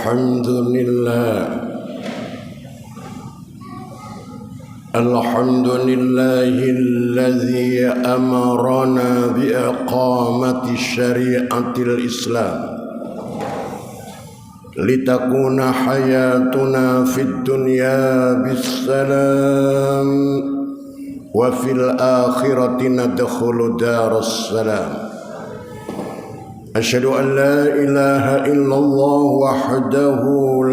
الحمد لله الذي أمرنا بإقامة شريعة الإسلام لتكون حياتنا في الدنيا بالسلام وفي الآخرة ندخل دار السلام. أشهد أن لا إله إلا الله وحده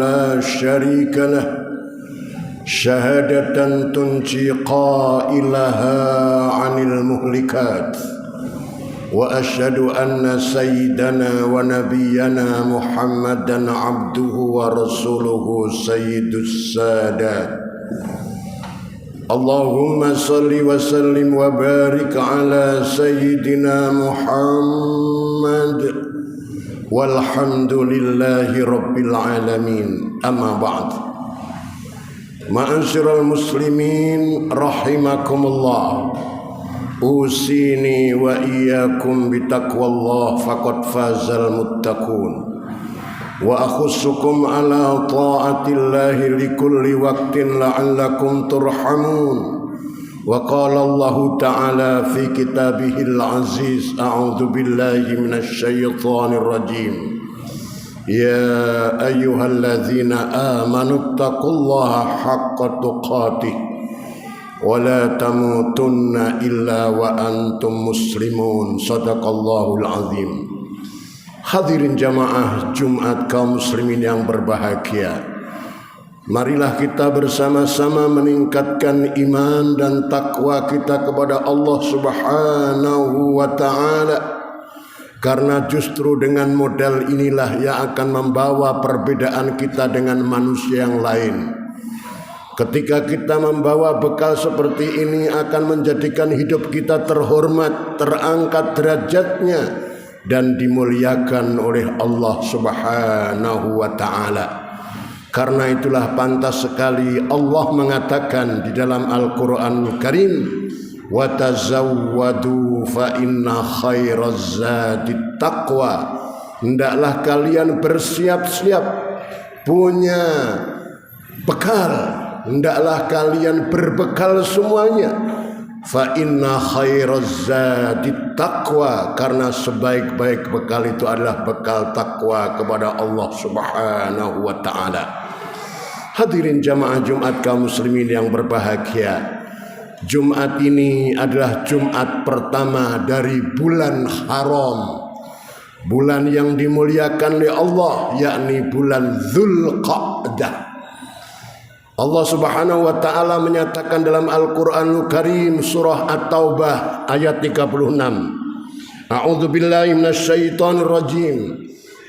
لا شريك له شهادة تنجي قائلها عن المهلكات، وأشهد أن سيدنا ونبينا محمدا عبده ورسوله سيد السادات. اللهم صل وسلم وبارك على سيدنا محمد والحمد لله رب العالمين. أما بعد، ma'asyiral muslimin rahimakumullah, usini wa iyyakum bitaqwallah faqad fazal muttaqun, wa akhussukum ala ta'atillahi likulli waqtin la'allakum turhamun. Wa qala Allah ta'ala fi kitabihil aziz, a'udzu billahi minasy syaithanir rajim. Ya ayyuhalladzina amanu taqullaha haqqa tuqatih wa la tamutunna illa wa antum muslimun. Shadaqallahul azim. Hadirin jamaah Jumat kaum muslimin yang berbahagia, marilah kita bersama-sama meningkatkan iman dan takwa kita kepada Allah Subhanahu wa ta'ala, karena justru dengan modal inilah yang akan membawa perbedaan kita dengan manusia yang lain. Ketika kita membawa bekal seperti ini akan menjadikan hidup kita terhormat, terangkat derajatnya, dan dimuliakan oleh Allah Subhanahu wa ta'ala. Karena itulah pantas sekali Allah mengatakan di dalam Al-Quranul Karim, wa tazawwadu fa inna khairaz zadi taqwa. Hendaklah kalian bersiap-siap, punya bekal, hendaklah kalian berbekal semuanya. Fa inna khairaz zadi taqwa, karena sebaik-baik bekal itu adalah bekal takwa kepada Allah Subhanahu wa ta'ala. Hadirin jamaah Jumat kaum muslimin yang berbahagia, Jumat ini adalah Jumat pertama dari bulan haram, bulan yang dimuliakan oleh Allah, yakni bulan Dzulqa'dah. Allah Subhanahu wa ta'ala menyatakan dalam Al-Quranul Karim surah At-Taubah ayat 36, A'udzu billahi minasyaitonir rajim.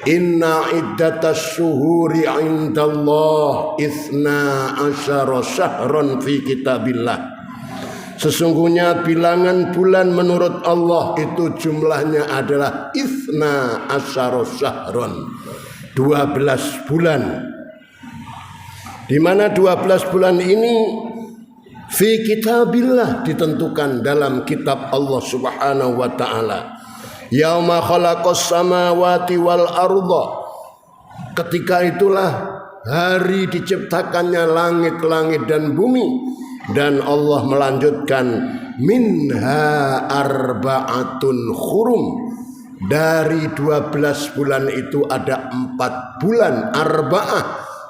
Inna iddatas syuhuri 'indallah itsna asyara syahran fi kitabillah. Sesungguhnya bilangan bulan menurut Allah itu jumlahnya adalah itsna asyara syahran, 12 bulan. Di mana 12 bulan ini fi kitabillah, ditentukan dalam kitab Allah Subhanahu wa ta'ala. Yauma khalaqas samawati wal arda, ketika itulah hari diciptakannya langit-langit dan bumi. Dan Allah melanjutkan, minha arba'atun hurum, dari 12 bulan itu ada 4 bulan arba'ah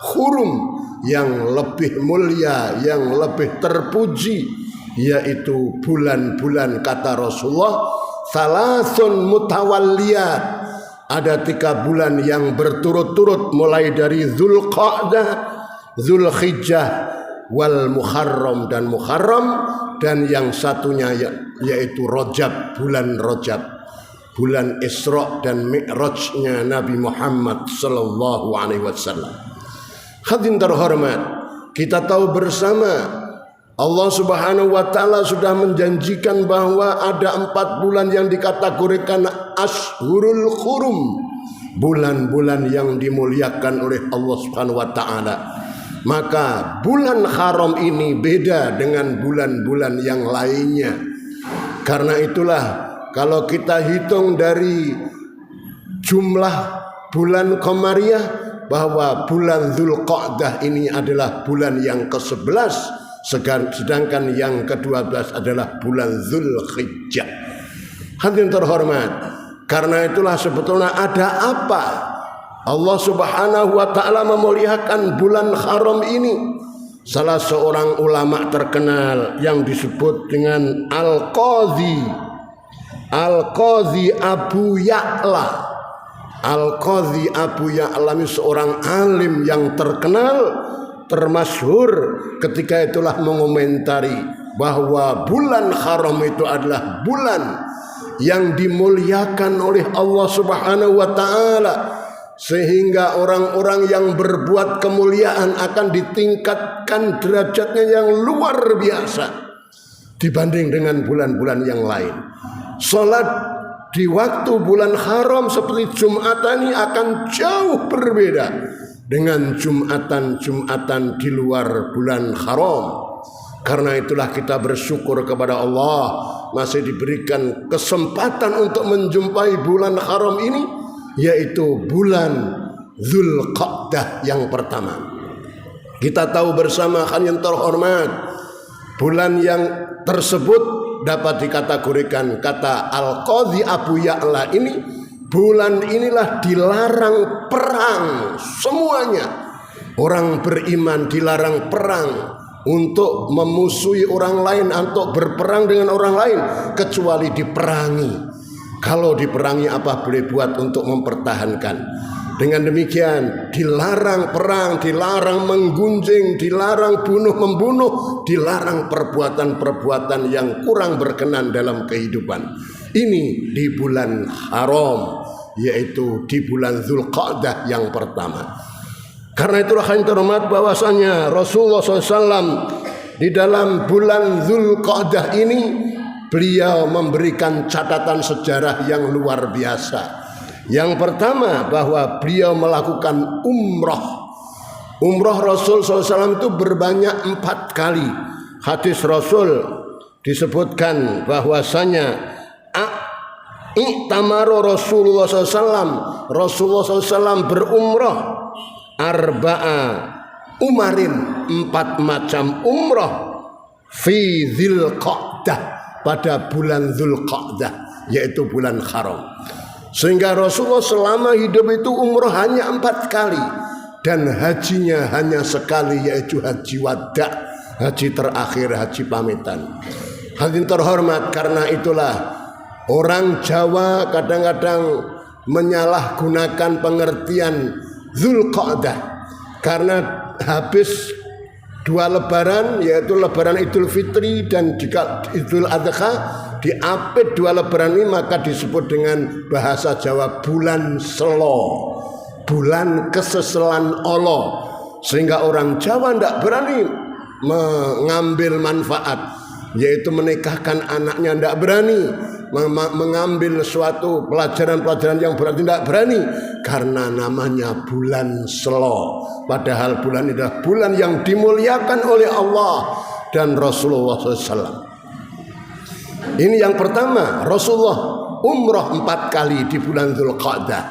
hurum yang lebih mulia, yang lebih terpuji, yaitu bulan-bulan, kata Rasulullah, salasun mutawalliyat, ada 3 bulan yang berturut-turut, mulai dari Dzulqa'dah, Dzulhijjah, wal Muharram dan Muharram, dan yang satunya yaitu Rajab, bulan Rajab, bulan Isra dan Mi'rajnya Nabi Muhammad sallallahu alaihi wasallam. Hadirin terhormat, kita tahu bersama Allah Subhanahu wa ta'ala sudah menjanjikan bahwa ada 4 bulan yang dikategorikan Ashhurul Hurum, bulan-bulan yang dimuliakan oleh Allah Subhanahu wa ta'ala. Maka bulan haram ini beda dengan bulan-bulan yang lainnya. Karena itulah kalau kita hitung dari jumlah bulan Qamariyah bahwa bulan Dzulqa'dah ini adalah bulan yang ke-11, sedangkan yang ke-12 adalah bulan Dzulhijjah. Hadirin terhormat, karena itulah sebetulnya ada apa Allah Subhanahu wa taala memuliakan bulan haram ini? Salah seorang ulama terkenal yang disebut dengan Al-Qadhi Abu Ya'la. Al-Qadhi Abu Ya'la ini seorang alim yang terkenal, termasyhur, ketika itulah mengomentari bahwa bulan haram itu adalah bulan yang dimuliakan oleh Allah Subhanahu wa taala, sehingga orang-orang yang berbuat kemuliaan akan ditingkatkan derajatnya yang luar biasa dibanding dengan bulan-bulan yang lain. Salat di waktu bulan haram seperti Jumatan ini akan jauh berbeda dengan Jumatan di luar bulan haram. Karena itulah kita bersyukur kepada Allah masih diberikan kesempatan untuk menjumpai bulan haram ini, yaitu bulan Dzulqa'dah yang pertama. Kita tahu bersama yang terhormat, bulan yang tersebut dapat dikategorikan kata Al-Qadhi Abu Ya'la ini, bulan inilah dilarang perang semuanya. Orang beriman dilarang perang, untuk memusuhi orang lain, untuk berperang dengan orang lain, kecuali diperangi. Kalau diperangi apa boleh buat untuk mempertahankan. Dengan demikian dilarang perang, dilarang menggunjing, dilarang bunuh-membunuh, dilarang perbuatan-perbuatan yang kurang berkenan dalam kehidupan. Ini di bulan haram, yaitu di bulan Dzulqa'dah yang pertama. Karena itulah yang terhormat bahwasanya Rasulullah SAW di dalam bulan Dzulqa'dah ini beliau memberikan catatan sejarah yang luar biasa. Yang pertama, bahwa beliau melakukan umrah. Umrah Rasul SAW itu berbanyak 4 kali. Hadis Rasul disebutkan bahwasanya i'tamara Rasulullah SAW, Rasulullah SAW berumrah arba'a umarin, 4 macam umrah fi Dzulqa'dah, pada bulan Dzulqa'dah, yaitu bulan haram. Sehingga Rasulullah selama hidup itu umrah hanya 4 kali, dan hajinya hanya sekali, yaitu haji wada', haji terakhir, haji pamitan. Hadirin terhormat, karena itulah orang Jawa kadang-kadang menyalahgunakan pengertian Dzulqa'dah, karena habis 2 lebaran, yaitu lebaran Idul Fitri dan juga Idul Adha, diapit 2 lebaran ini, maka disebut dengan bahasa Jawa bulan selo, bulan keseselan Allah. Sehingga orang Jawa tidak berani mengambil manfaat, yaitu menikahkan anaknya, tidak berani mengambil suatu pelajaran-pelajaran yang berarti, tidak berani, karena namanya bulan selo. Padahal bulan ini adalah bulan yang dimuliakan oleh Allah dan Rasulullah SAW. Ini yang pertama, Rasulullah umrah 4 kali di bulan Dzulqa'dah.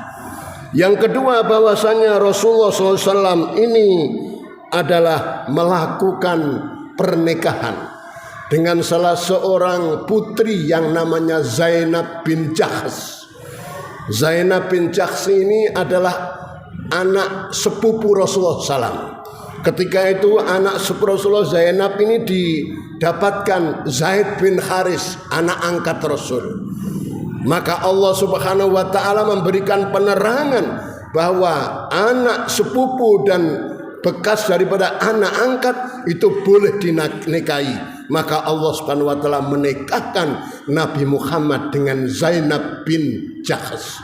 Yang kedua, bahwasanya Rasulullah SAW ini adalah melakukan pernikahan dengan salah seorang putri yang namanya Zainab bin Jahsh. Zainab bin Jahsh ini adalah anak sepupu Rasulullah SAW. Ketika itu anak sepupu Rasulullah Zainab ini didapatkan Zaid bin Haris, anak angkat Rasul. Maka Allah Subhanahu wa taala memberikan penerangan bahwa anak sepupu dan bekas daripada anak angkat itu boleh dinikahi. Maka Allah Subhanahu wa taala menikahkan Nabi Muhammad dengan Zainab bin Jahsh.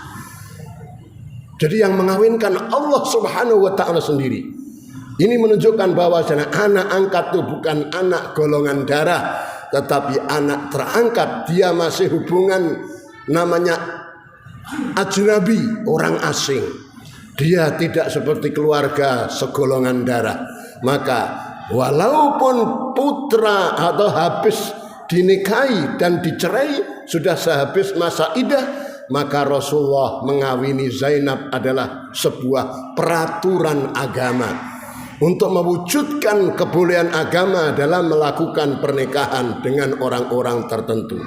Jadi yang mengawinkan Allah Subhanahu wa taala sendiri. Ini menunjukkan bahwa anak angkat itu bukan anak golongan darah, tetapi anak terangkat. Dia masih hubungan namanya ajnabi, orang asing. Dia tidak seperti keluarga segolongan darah. Maka walaupun putra atau habis dinikahi dan dicerai, sudah sehabis masa iddah, maka Rasulullah mengawini Zainab adalah sebuah peraturan agama untuk mewujudkan kebolehan agama dalam melakukan pernikahan dengan orang-orang tertentu.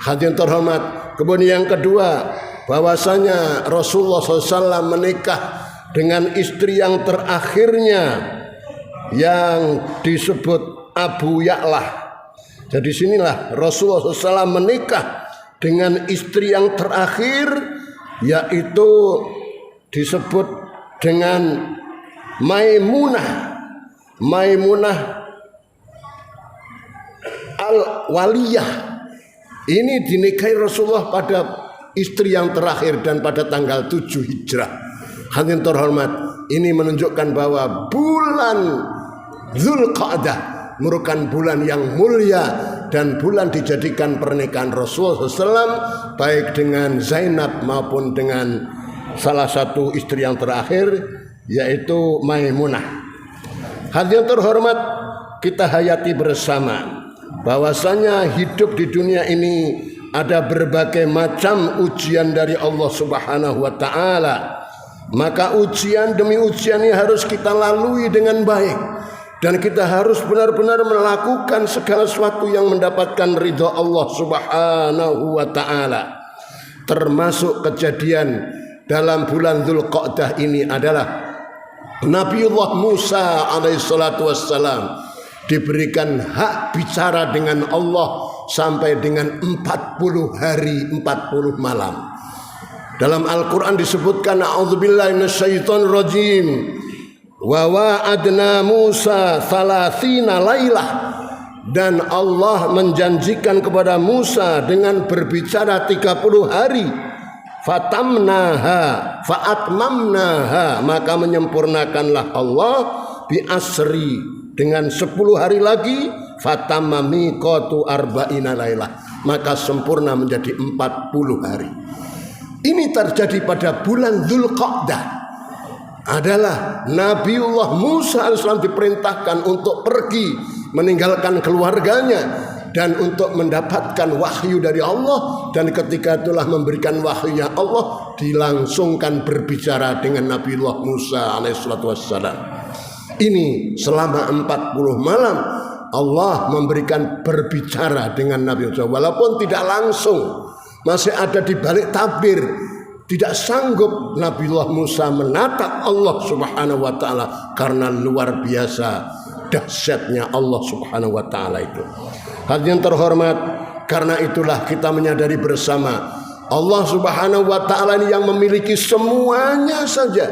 Hadirin terhormat, kemudian yang kedua, bahwasanya Rasulullah SAW menikah dengan istri yang terakhirnya yang disebut Abu Ya'lah. Jadi sinilah Rasulullah SAW menikah dengan istri yang terakhir, yaitu disebut dengan Maimunah Al-Waliyah. Ini dinikahi Rasulullah pada istri yang terakhir dan pada tanggal 7 Hijrah. Hadirin terhormat, ini menunjukkan bahwa bulan Dzulqa'dah merupakan bulan yang mulia dan bulan dijadikan pernikahan Rasulullah SAW baik dengan Zainab maupun dengan salah satu istri yang terakhir, yaitu Maimunah. Hadirin terhormat, kita hayati bersama bahwasanya hidup di dunia ini ada berbagai macam ujian dari Allah Subhanahu wa taala. Maka ujian demi ujian ini harus kita lalui dengan baik, dan kita harus benar-benar melakukan segala sesuatu yang mendapatkan ridha Allah Subhanahu wa taala. Termasuk kejadian dalam bulan Dzulqa'dah ini adalah Nabiullah Musa alaihissalatu wassalam diberikan hak bicara dengan Allah sampai dengan 40 hari 40 malam. Dalam Al-Quran disebutkan, a'udzubillahi minasyaitonir rajim, wa wa'adna Musa 30 lailah, dan Allah menjanjikan kepada Musa dengan berbicara 30 hari. Fatamnaha fa'atmamnaha, maka menyempurnakanlah Allah bi asri dengan 10 hari lagi, fatamma miqatu arba'ina lailah, maka sempurna menjadi 40 hari. Ini terjadi pada bulan Dzulqa'dah. Adalah Nabiullah Musa AS diperintahkan untuk pergi meninggalkan keluarganya dan untuk mendapatkan wahyu dari Allah, dan ketika itulah memberikan wahyunya Allah dilangsungkan berbicara dengan Nabiullah Musa alaihissalatu wassalam. Ini selama 40 malam Allah memberikan berbicara dengan Nabi Musa, walaupun tidak langsung, masih ada di balik tabir. Tidak sanggup Nabiullah Musa menatap Allah Subhanahu wa taala karena luar biasa dahsyatnya Allah Subhanahu wa taala itu. Hadirin terhormat, karena itulah kita menyadari bersama Allah Subhanahu wa taala ini yang memiliki semuanya saja.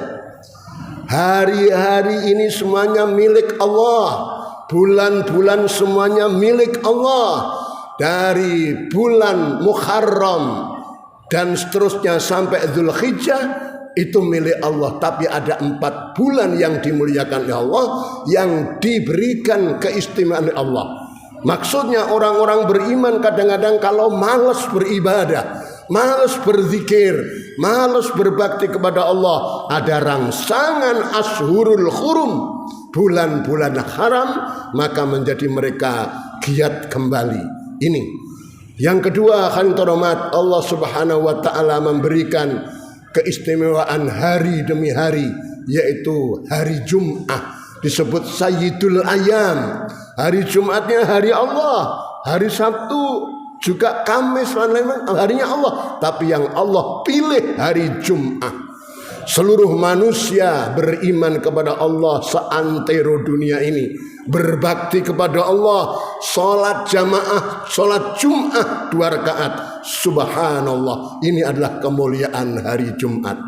Hari-hari ini semuanya milik Allah. Bulan-bulan semuanya milik Allah. Dari bulan Muharram dan seterusnya sampai Dzulhijjah itu milik Allah. Tapi ada 4 bulan yang dimuliakan oleh Allah, yang diberikan keistimewaan oleh Allah. Maksudnya orang-orang beriman kadang-kadang kalau malas beribadah, malas berzikir, malas berbakti kepada Allah, ada rangsangan Ashurul Hurum, bulan-bulan haram, maka menjadi mereka giat kembali. Ini yang kedua, hadirin terhormat, Allah Subhanahu wa taala memberikan keistimewaan hari demi hari, yaitu hari Jumat disebut Sayyidul Ayyam. Hari Jumatnya hari Allah, hari Sabtu juga Kamis harinya Allah, tapi yang Allah pilih hari Jumat. Seluruh manusia beriman kepada Allah seantero dunia ini, berbakti kepada Allah, sholat jamaah, sholat Jumat 2 rakaat. Subhanallah, ini adalah kemuliaan hari Jumat.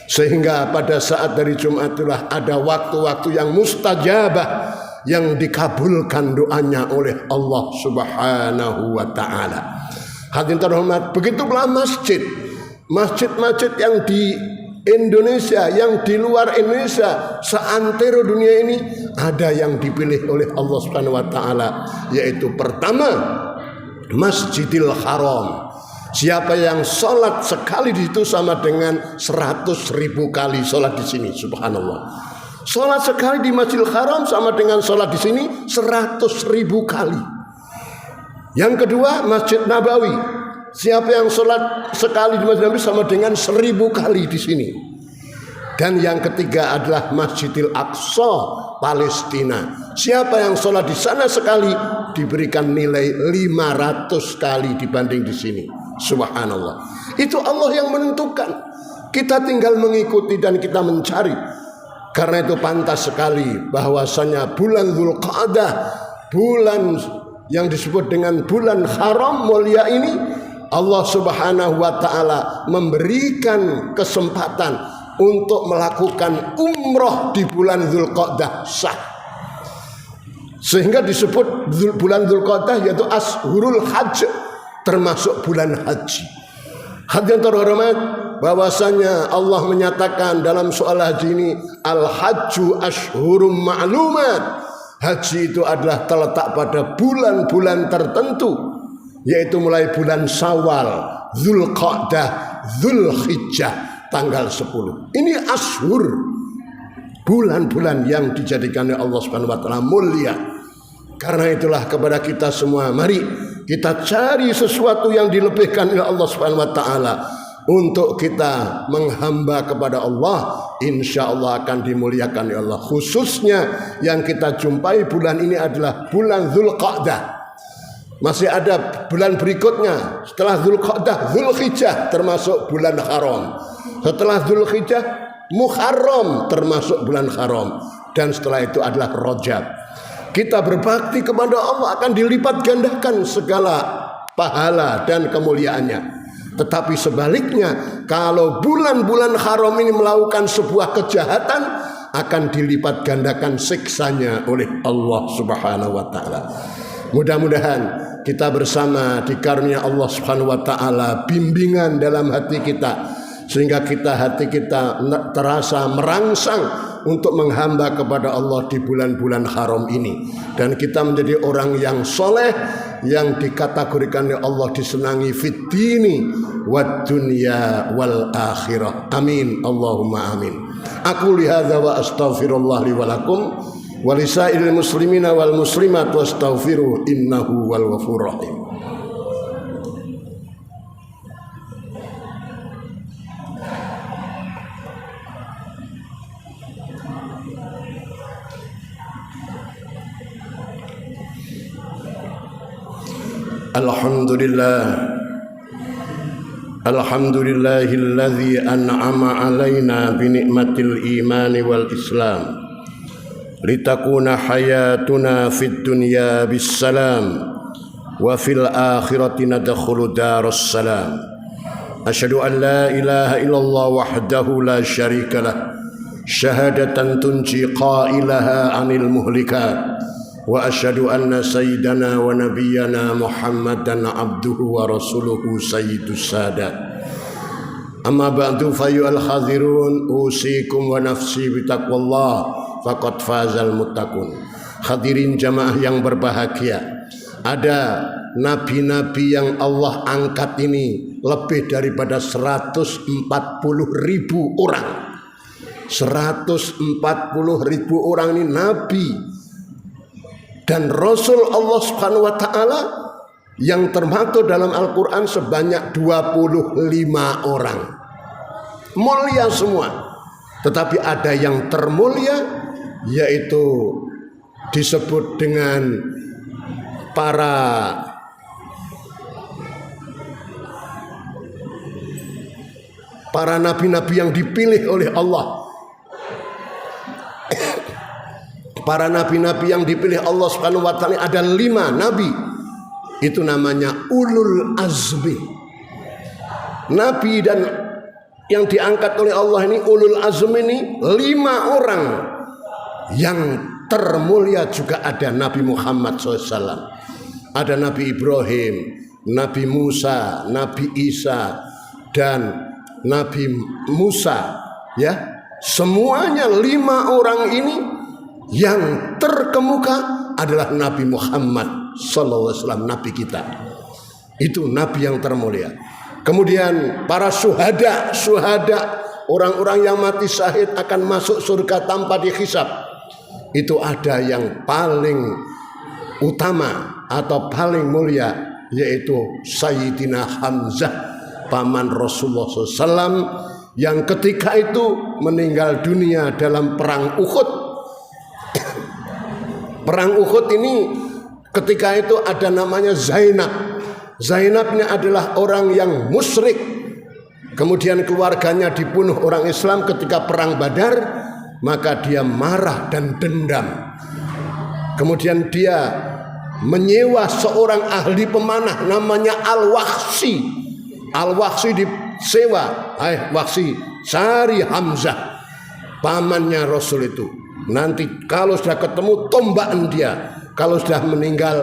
Sehingga pada saat dari Jumat itulah ada waktu-waktu yang mustajabah, yang dikabulkan doanya oleh Allah Subhanahu wa taala. Hadirin terhormat, begitu pula masjid. Masjid-masjid yang di Indonesia, yang di luar Indonesia, seantero dunia ini ada yang dipilih oleh Allah Subhanahu wa taala, yaitu pertama Masjidil Haram. Siapa yang sholat sekali di situ sama dengan 100.000 kali sholat di sini. Subhanallah. Sholat sekali di Masjidil Haram sama dengan sholat di sini 100.000 kali. Yang kedua Masjid Nabawi. Siapa yang sholat sekali di Masjid Nabi sama dengan 1000 kali di sini. Dan yang ketiga adalah Masjidil Aqsa, Palestina. Siapa yang sholat di sana sekali diberikan nilai 500 kali dibanding di sini. Subhanallah. Itu Allah yang menentukan. Kita tinggal mengikuti dan kita mencari. Karena itu pantas sekali bahwasanya bulan Dzulqa'dah, bulan yang disebut dengan bulan haram mulia ini, Allah Subhanahu wa taala memberikan kesempatan untuk melakukan umroh di bulan Dzulqa'dah sah. Sehingga disebut bulan Dzulqa'dah yaitu Ashhurul Hajj, termasuk bulan haji. Hadirin terhormat, bahwasanya Allah menyatakan dalam soal haji ini, al-hajju ashhurum ma'lumat. Haji itu adalah terletak pada bulan-bulan tertentu, yaitu mulai bulan Syawal, Dzulqa'dah, Dzulhijjah, tanggal 10. Ini ashur, bulan-bulan yang dijadikan oleh Allah Subhanahu wa taala mulia. Karena itulah kepada kita semua, mari kita cari sesuatu yang dilebihkan oleh Allah Subhanahu wa taala untuk kita menghamba kepada Allah. Insya Allah akan dimuliakan oleh Allah. Khususnya yang kita jumpai bulan ini adalah bulan Dzulqa'dah. Masih ada bulan berikutnya setelah Dzulqa'dah, Dzulhijjah, termasuk bulan haram. Setelah Dzulhijjah, Muharram, termasuk bulan haram. Dan setelah itu adalah Rajab. Kita berbakti kepada Allah akan dilipat gandakan segala pahala dan kemuliaannya. Tetapi sebaliknya, kalau bulan-bulan haram ini melakukan sebuah kejahatan, akan dilipat gandakan siksanya oleh Allah Subhanahu wa taala. Mudah-mudahan kita bersama dikarunia Allah Subhanahu wa taala bimbingan dalam hati kita, sehingga hati kita terasa merangsang untuk menghamba kepada Allah di bulan-bulan haram ini, dan kita menjadi orang yang soleh yang dikategorikan oleh Allah disenangi fid dini wad dunya wal akhirah. Amin Allahumma amin. Aku lihadza wa astaghfirullah li wa lakum wa lisairil muslimina wal muslimat wastaghfiruh innahu wal ghafurur rahim. Alhamdulillahilladzi an'ama alaina bi ni'matil imani wal islam litakuna hayatuna fid dunya bis salam wa fil akhirati nadkhulu daras salam. Asyhadu an la ilaha illallah wahdahu la syarika lah, syahadatan tunji qailaha anil muhlikat. Wa asyhadu anna sayyidana wa nabiyyana Muhammadan abduhu wa rasuluhu sayyidus sadat. Amma ba'du fayyuhal hadirun usikum wa nafsi bitaqwallah faqad fazal muttaqun. Hadirin jamaah yang berbahagia, ada nabi-nabi yang Allah angkat ini lebih daripada 140.000 orang. 140.000 orang ini nabi dan Rasul Allah Subhanahu wa taala yang termaktub dalam Al-Quran sebanyak 25 orang. Mulia semua. Tetapi ada yang termulia, yaitu disebut dengan para nabi-nabi yang dipilih oleh Allah. Para nabi-nabi yang dipilih Allah Subhanahu wa taala ada 5 nabi. Itu namanya ulul azmi. Nabi dan yang diangkat oleh Allah ini ulul azmi ini 5 orang. Yang termulia juga ada Nabi Muhammad SAW. Ada Nabi Ibrahim, Nabi Musa, Nabi Isa, dan Nabi Musa. Ya, semuanya 5 orang ini yang terkemuka adalah Nabi Muhammad sallallahu alaihi wasallam, nabi kita. Itu nabi yang termulia. Kemudian para syuhada, orang-orang yang mati syahid akan masuk surga tanpa dihisab. Itu ada yang paling utama atau paling mulia, yaitu Sayyidina Hamzah, paman Rasulullah SAW, yang ketika itu meninggal dunia dalam perang Uhud. Perang Uhud ini ketika itu ada namanya Zainab. Zainab ini adalah orang yang musyrik. Kemudian keluarganya dibunuh orang Islam ketika perang Badar, maka dia marah dan dendam. Kemudian dia menyewa seorang ahli pemanah namanya Al-Wahsy. Al-Wahsy disewa, Wahsy, cari Hamzah, pamannya Rasul itu. Nanti kalau sudah ketemu tombakan dia. Kalau sudah meninggal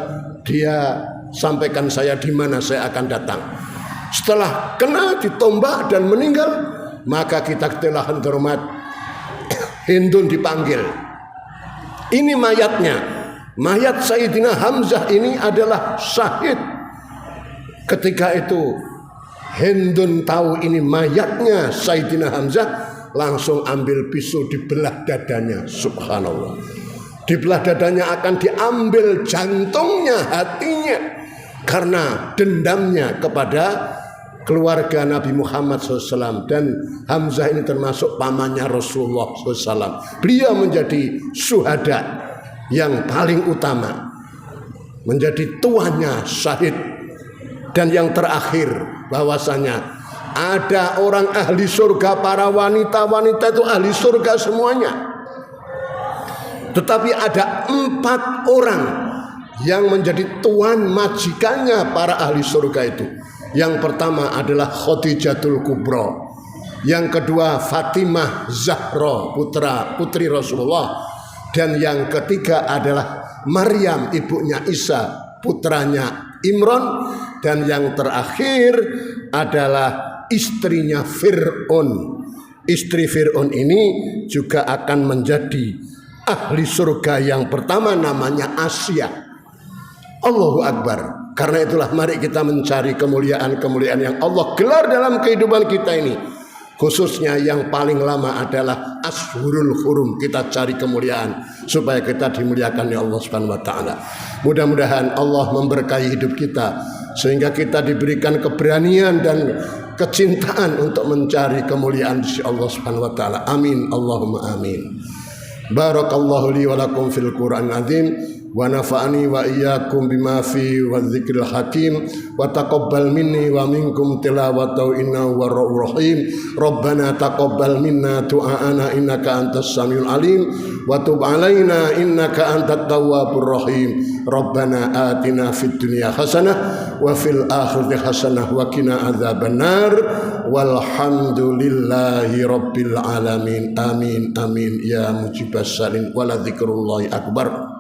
dia sampaikan saya di mana saya akan datang. Setelah kena ditombak dan meninggal, maka kita telah hormat Hindun dipanggil. Ini mayatnya. Mayat Sayyidina Hamzah ini adalah syahid. Ketika itu Hindun tahu ini mayatnya Sayyidina Hamzah, langsung ambil pisau dibelah dadanya. Subhanallah. Dibelah dadanya akan diambil jantungnya, hatinya, karena dendamnya kepada keluarga Nabi Muhammad SAW. Dan Hamzah ini termasuk pamannya Rasulullah SAW. Beliau menjadi syuhada yang paling utama, menjadi tuannya syahid. Dan yang terakhir, bahwasanya ada orang ahli surga, para wanita-wanita itu ahli surga semuanya. Tetapi ada 4 orang yang menjadi tuan majikannya para ahli surga itu. Yang pertama adalah Khadijatul Kubra, yang kedua Fatimah Zahra, putri Rasulullah, dan yang ketiga adalah Maryam, ibunya Isa, putranya Imran, dan yang terakhir adalah istrinya Fir'aun. Istri Fir'aun ini juga akan menjadi ahli surga yang pertama, namanya Asia. Allahu Akbar. Karena itulah mari kita mencari kemuliaan-kemuliaan yang Allah gelar dalam kehidupan kita ini. Khususnya yang paling lama adalah Ashurul Hurum. Kita cari kemuliaan supaya kita dimuliakan oleh Allah Subhanahu wa taala. Mudah-mudahan Allah memberkahi hidup kita sehingga kita diberikan keberanian dan kecintaan untuk mencari kemuliaan di Allah Subhanahu wa taala. Amin Allahumma amin. Barakallahu li wa lakum fil Qur'an azim wa nafa'ani wa iyyakum bima fi wa dzikril hakim wa taqabbal minni wa minkum tilawatahu innahu warrahmanur rahim. Rabbana taqabbal minna du'aana innaka antas samiul alim wa tub alaina innaka antat tawwabur rahim. Rabbana atina fid dunya hasanah wa fil akhirati hasanah wa qina adzabannar walhamdulillahi rabbil alamin. Amin amin ya mujibas salin wa la dzikrullahi akbar.